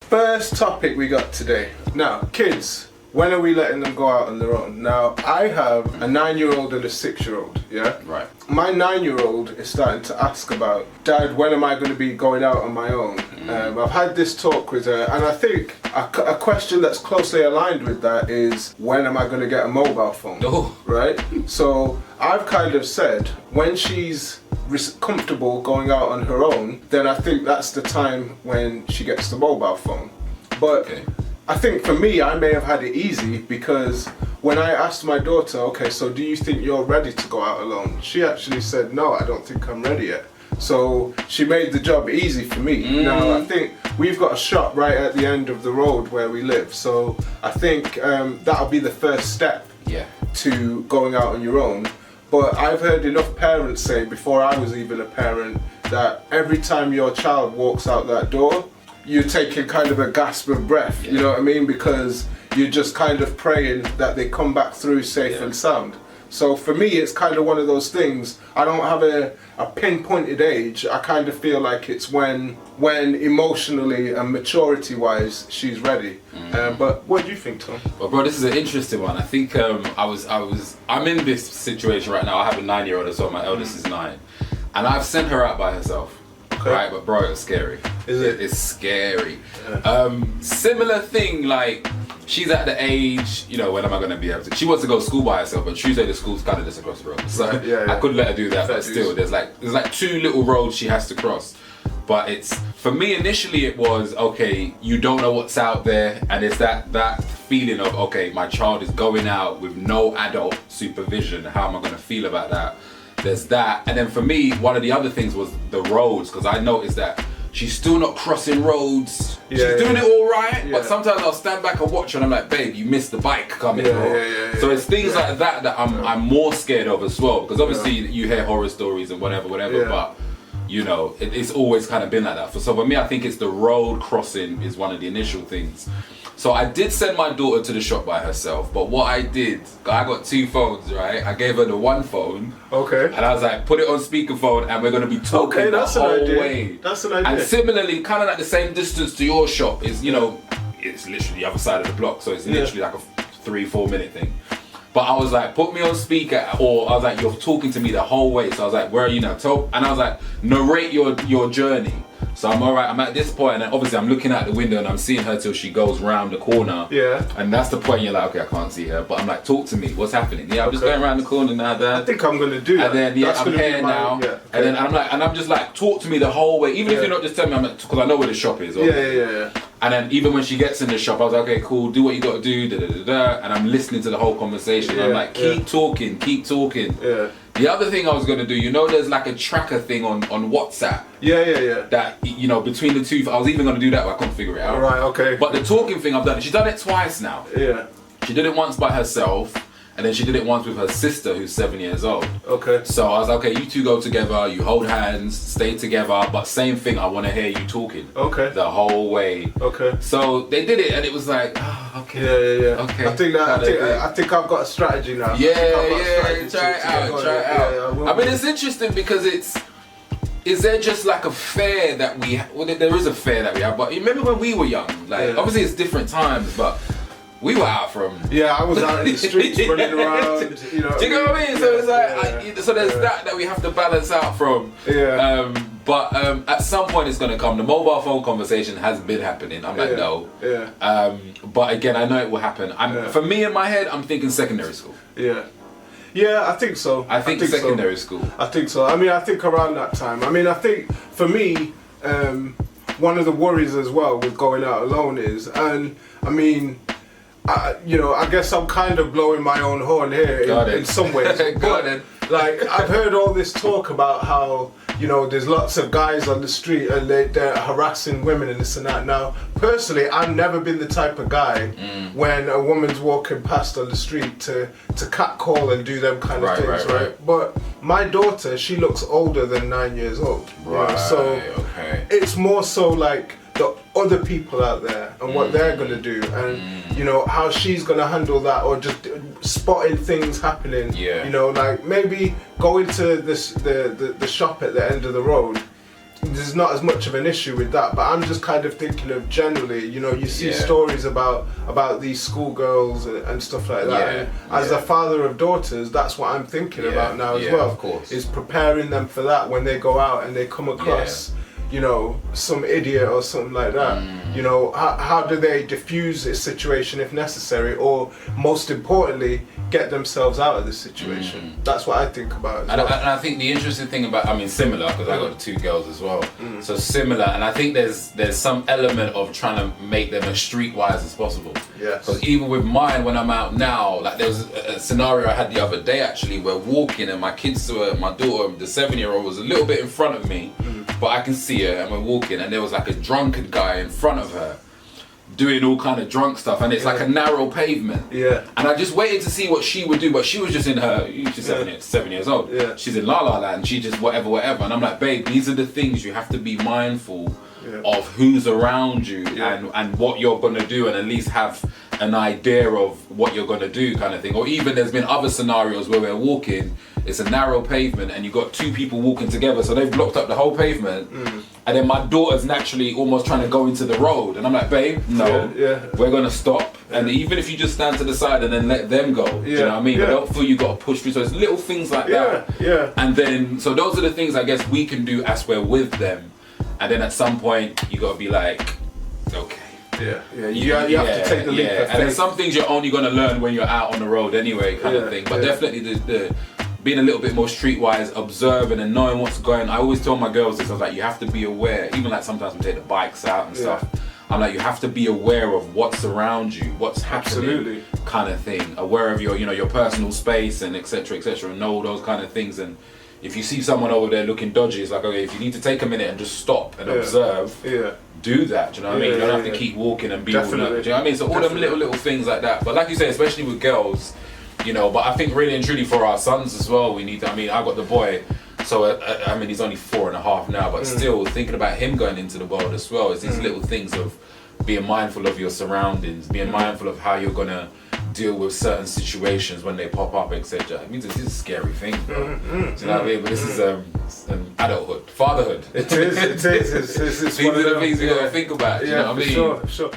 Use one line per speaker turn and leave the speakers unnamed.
First topic we got today. Now, kids, when are we letting them go out on their own? Now, I have a 9-year-old and a 6-year-old, yeah?
Right.
My 9-year-old is starting to ask about, Dad, when am I going to be going out on my own? I've had this talk with her, and I think a question that's closely aligned with that is, when am I going to get a mobile phone?
Oh.
Right? So I've kind of said, when she's comfortable going out on her own, then I think that's the time when she gets the mobile phone. But
Okay.
I think for me, I may have had it easy because when I asked my daughter, okay, so do you think you're ready to go out alone? She actually said, no, I don't think I'm ready yet. So she made the job easy for me. Now, I think we've got a shop right at the end of the road where we live. So I think that'll be the first step to going out on your own. But I've heard enough parents say, before I was even a parent, that every time your child walks out that door, you're taking kind of a gasp of breath, you know what I mean? Because you're just kind of praying that they come back through safe and sound. So for me, it's kind of one of those things. I don't have a pinpointed age. I kind of feel like it's when emotionally and maturity-wise she's ready. But what do you think, Tom?
Well, bro, this is an interesting one. I think I'm in this situation right now. I have a 9-year-old as well. My eldest is 9, and I've sent her out by herself. Okay. Right, but bro, it's scary.
Is it?
It's scary. Similar thing, like she's at the age, you know, when am I going to be able to? She wants to go to school by herself, but Tuesday the school's kind of just across the road. So I couldn't let her do that, but still, there's like 2 little roads she has to cross. But it's, for me initially it was, okay, you don't know what's out there, and it's that feeling of, okay, my child is going out with no adult supervision. How am I going to feel about that? There's that, and then for me, one of the other things was the roads, because I noticed that she's still not crossing roads. She's doing it all right, but sometimes I'll stand back and watch her and I'm like, babe, you missed the bike coming. So it's things like that I'm more scared of as well, because obviously you hear horror stories and whatever, but you know, it's always kind of been like that. So for me, I think it's the road crossing is one of the initial things. So I did send my daughter to the shop by herself, but what I did, I got 2 phones, right? I gave her the one phone. Okay. And I was like, put it on speakerphone and we're going to be talking the whole way.
That's an idea.
And similarly, kind of like the same distance to your shop is, you know, it's literally the other side of the block. So it's literally like a 3-4 minute thing. But I was like, put me on speaker, or I was like, you're talking to me the whole way. So I was like, where are you now? And I was like, narrate your journey. So I'm alright, I'm at this point, and then obviously I'm looking out the window and I'm seeing her till she goes round the corner. Yeah. And that's the point you're like, okay, I can't see her. But I'm like, talk to me, what's happening? Yeah, I'm just going around the corner now, Dad.
I think I'm gonna do that.
And then I'm here now. Yeah, okay. And then I'm just like, talk to me the whole way. Even if you're not just telling me, I'm like, because I know where the shop is.
Yeah.
And then even when she gets in the shop, I was like, okay, cool, do what you gotta do, and I'm listening to the whole conversation. I'm like, keep talking. Yeah. The other thing I was gonna do, you know, there's like a tracker thing on WhatsApp. Yeah. That, you know, between the two, I was even gonna do that, but I couldn't figure it out.
Right, okay.
But the talking thing I've done, she's done it twice now. Yeah. She did it once by herself, and then she did it once with her sister, who's 7 years old. Okay. So I was like, okay, you two go together, you hold hands, stay together, but same thing, I want to hear you talking. Okay. The whole way. Okay. So they did it, and it was like, oh, okay. Yeah. Okay.
I think I've got a strategy now.
Yeah. Try it out. I mean, it's interesting because is there just like a fear that there is a fear that we have, but remember when we were young, like obviously it's different times, but we were out from...
Yeah, I was out in the streets running around, you know.
Do you know what I mean? So it's like, so there's that we have to balance out from. Yeah. But at some point it's going to come. The mobile phone conversation has been happening. I'm like, no. Yeah. But again, I know it will happen. For me, in my head, I'm thinking secondary school. Yeah.
Yeah, I think so.
I think secondary school.
I think so. I mean, I think around that time. I mean, I think for me, one of the worries as well with going out alone is, and I mean, I guess I'm kind of blowing my own horn here in some ways. But like, I've heard all this talk about how, you know, there's lots of guys on the street and they're harassing women and this and that. Now, personally, I've never been the type of guy when a woman's walking past on the street to catcall and do them kind of things, right? But my daughter, she looks older than 9 years old. Right. You know? So it's more so like the other people out there and what they're gonna do, and you know how she's gonna handle that, or just spotting things happening. Yeah. You know, like maybe going to the shop at the end of the road. there's not as much of an issue with that. But I'm just kind of thinking of generally, you know, you see stories about these schoolgirls and stuff like that. And as a father of daughters, that's what I'm thinking about now as well.
Of course.
Is preparing them for that when they go out and they come across, you know, some idiot or something like that. You know, how do they diffuse this situation if necessary, or most importantly, get themselves out of this situation? That's what I think about.
And I think the interesting thing about, I mean, similar, because I got 2 girls as well. So similar, and I think there's some element of trying to make them as streetwise as possible.
Yes.
Because even with mine, when I'm out now, like there was a scenario I had the other day actually, where walking and my kids were, my daughter, the 7-year-old, was a little bit in front of me, but I can see her and we're walking, and there was like a drunkard guy in front of her doing all kind of drunk stuff, and it's like a narrow pavement. And I just waited to see what she would do, but she was just in her, she's 7 years old. She's in La La Land, she just whatever. And I'm like, babe, these are the things you have to be mindful of, who's around you and what you're gonna do, and at least have an idea of what you're gonna do, kind of thing. Or even there's been other scenarios where we're walking, it's a narrow pavement and you've got 2 people walking together, so they've blocked up the whole pavement, and then my daughter's naturally almost trying to go into the road, and I'm like, babe, no, we're gonna stop, and even if you just stand to the side and then let them go, do you know what I mean? But don't feel you gotta push through. So it's little things like that. And then, so those are the things I guess we can do as we're with them, and then at some point you gotta be like, okay. You have to take the leap of faith. And there's some things you're only gonna learn when you're out on the road anyway, kind of thing. But definitely the being a little bit more streetwise, observing and knowing what's going. I always tell my girls this. I was like, you have to be aware. Even like sometimes we take the bikes out and stuff. I'm like, you have to be aware of what's around you, what's happening, kind of thing. Aware of your, you know, your personal space and etc., and know those kind of things. And if you see someone over there looking dodgy, it's like, okay, if you need to take a minute and just stop and observe, do that. Do you know what I mean? You don't have to keep walking and be all that. Do you know what I mean? So all them little things like that. But like you say, especially with girls, you know. But I think really and truly for our sons as well, we need to. I mean, I got the boy. So, I mean, he's only 4.5 now, but still thinking about him going into the world as well. It's these little things of being mindful of your surroundings, being mindful of how you're going to deal with certain situations when they pop up, etc. It means it's a scary thing, bro. Do you know what I mean? But this is adulthood, fatherhood.
It is. It's
These are the things you got to think about. Do you know what I mean?
For sure.